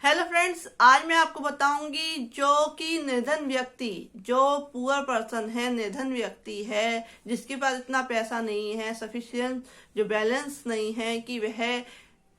Hello friends, आज मैं आपको बताऊंगी जो कि निर्धन व्यक्ति, जो पुअर पर्सन है, निर्धन व्यक्ति है, जिसके पास इतना पैसा नहीं है, सफिशिएंट जो बैलेंस नहीं है कि वह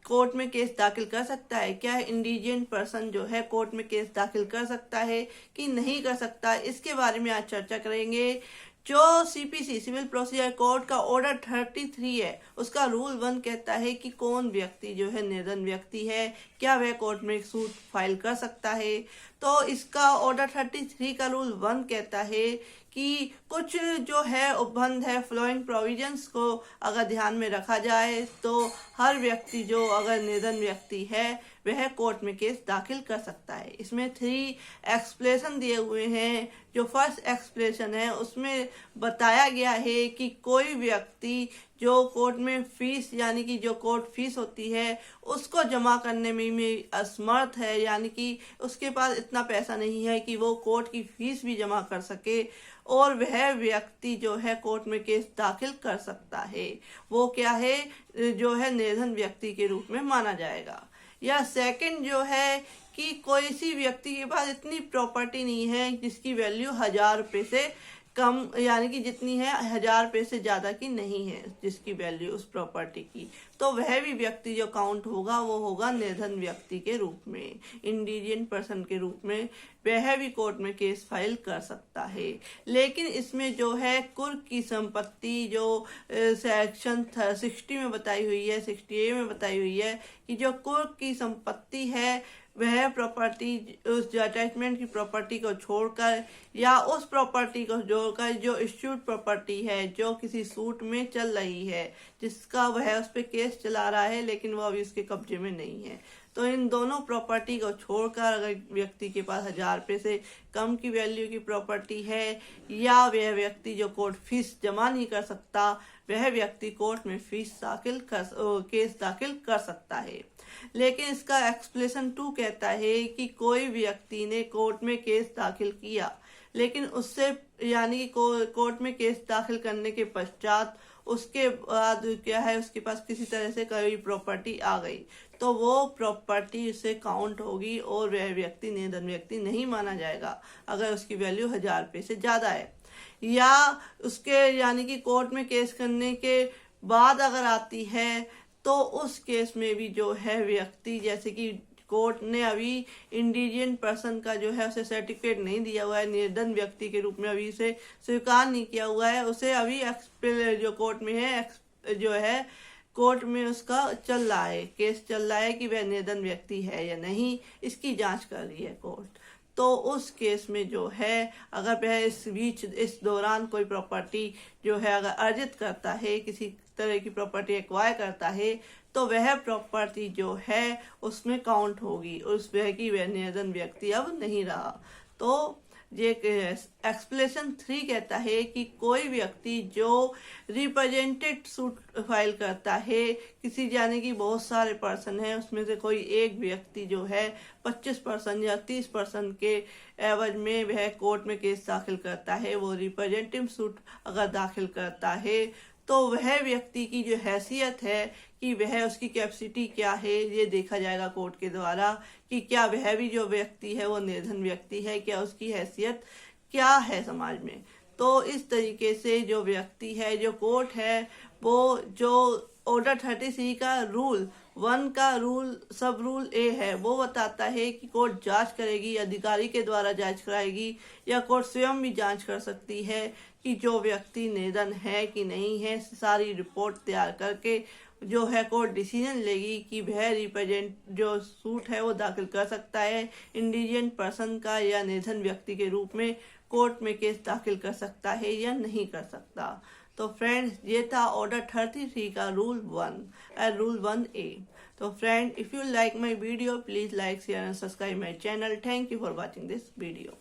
कोर्ट में केस दाखिल कर सकता है। क्या इंडिजेंट पर्सन जो है कोर्ट में केस दाखिल कर सकता है कि नहीं कर सकता, इसके बारे में आज चर्चा करेंगे। जो सीपीसी सिविल प्रोसीजर कोड का ऑर्डर 33 है, उसका रूल 1 कहता है कि कौन व्यक्ति जो है निर्धन व्यक्ति है, क्या वह कोर्ट में एक सूट फाइल कर सकता है। तो इसका ऑर्डर 33 का रूल 1 कहता है कि कुछ जो है उपबंध है, फ्लोइंग प्रोविजंस को अगर ध्यान में रखा जाए तो हर व्यक्ति जो अगर निर्धन व्यक्ति है वह कोर्ट में केस दाखिल कर सकता है। इसमें 3 एक्सप्लेनेशन दिए हुए हैं। जो फर्स्ट एक्सप्लेनेशन है उसमें बताया गया है कि कोई व्यक्ति जो कोर्ट में फीस यानी कि जो कोर्ट फीस होती है उसको जमा करने में असमर्थ है, यानी कि उसके पास इतना पैसा नहीं है कि वो कोर्ट की फीस भी जमा कर सके, और वह व्यक्ति जो है कोर्ट में केस दाखिल कर सकता है। वो क्या है, जो है निर्धन व्यक्ति के रूप में माना जाएगा। या सेकंड जो है कि कोई सी व्यक्ति के पास इतनी प्रॉपर्टी नहीं है जिसकी वैल्यू 1000 रुपये से कम, यानी कि जितनी है 1000 रुपये से ज़्यादा की नहीं है जिसकी वैल्यू उस प्रॉपर्टी की, तो वह भी व्यक्ति जो काउंट होगा वो होगा निर्धन व्यक्ति के रूप में, इंडिजेंट पर्सन के रूप में वह भी कोर्ट में केस फाइल कर सकता है। लेकिन इसमें जो है कुर्क की संपत्ति जो सेक्शन 60 में बताई हुई है, 60A में बताई हुई है कि जो कुर्क की संपत्ति है वह प्रॉपर्टी उस अटैचमेंट की प्रॉपर्टी को छोड़कर या उस प्रॉपर्टी को जोड़कर जो इश्यूड प्रॉपर्टी है, जो किसी सूट में चल रही है, जिसका वह उस पर केस चला रहा है लेकिन वो अभी उसके कब्जे में नहीं है, तो इन दोनों प्रॉपर्टी को छोड़कर अगर व्यक्ति के पास 1000 रुपये से कम की वैल्यू की प्रॉपर्टी है या वह व्यक्ति जो कोर्ट फीस जमा नहीं कर सकता, वह व्यक्ति कोर्ट में केस दाखिल कर सकता है। लेकिन इसका एक्सप्लेनेशन 2 कहता है कि कोई व्यक्ति ने कोर्ट में केस दाखिल किया लेकिन उससे यानी कि कोर्ट में केस दाखिल करने के पश्चात उसके बाद क्या है, उसके पास किसी तरह से कोई प्रॉपर्टी आ गई तो वो प्रॉपर्टी उससे काउंट होगी और वह व्यक्ति निर्धन व्यक्ति नहीं माना जाएगा अगर उसकी वैल्यू 1000 रुपये से ज़्यादा है। या उसके यानी कि कोर्ट में केस करने के बाद अगर आती है तो उस केस में भी जो है व्यक्ति, जैसे कि कोर्ट ने अभी इंडिजेंट पर्सन का जो है उसे सर्टिफिकेट नहीं दिया हुआ है, निर्धन व्यक्ति के रूप में अभी उसे स्वीकार नहीं किया हुआ है, उसे अभी जो कोर्ट में है जो है कोर्ट में उसका चल रहा है, केस चल रहा है कि वह निर्धन व्यक्ति है या नहीं, इसकी जांच कर रही है कोर्ट। तो उस केस में जो है अगर वह इस दौरान कोई प्रॉपर्टी जो है अगर अर्जित करता है, किसी तरह की प्रॉपर्टी एक्वायर करता है, तो वह प्रॉपर्टी जो है उसमें काउंट होगी, उस वह की वह निर्धन व्यक्ति अब नहीं रहा। तो ये एक्सप्लेनेशन 3 कहता है कि कोई व्यक्ति जो रिप्रेजेंटेड सूट फाइल करता है, किसी यानी कि बहुत सारे पर्सन है उसमें से कोई एक व्यक्ति जो है 25% या 30% के एवज में वह कोर्ट में केस दाखिल करता है, वो रिप्रेजेंटेटिव सूट अगर दाखिल करता है तो वह व्यक्ति की जो हैसियत है कि वह उसकी कैपेसिटी क्या है ये देखा जाएगा कोर्ट के द्वारा कि क्या वह भी जो व्यक्ति है वो निर्धन व्यक्ति है, क्या उसकी हैसियत क्या है समाज में। तो इस तरीके से जो व्यक्ति है, जो कोर्ट है, वो जो ऑर्डर 33 का रूल 1 का सब रूल ए है, वो बताता है कि कोर्ट जांच करेगी, अधिकारी के द्वारा जांच कराएगी या कोर्ट स्वयं भी जांच कर सकती है कि जो व्यक्ति निर्धन है कि नहीं है। सारी रिपोर्ट तैयार करके जो है कोर्ट डिसीजन लेगी कि वह रिप्रेजेंट जो सूट है वो दाखिल कर सकता है, इंडिजेंट पर्सन का या निर्धन व्यक्ति के रूप में कोर्ट में केस दाखिल कर सकता है या नहीं कर सकता। तो फ्रेंड्स, ये था ऑर्डर 33 का रूल 1A। तो friend, if you like my video please like, share and subscribe my channel. Thank you for watching this video.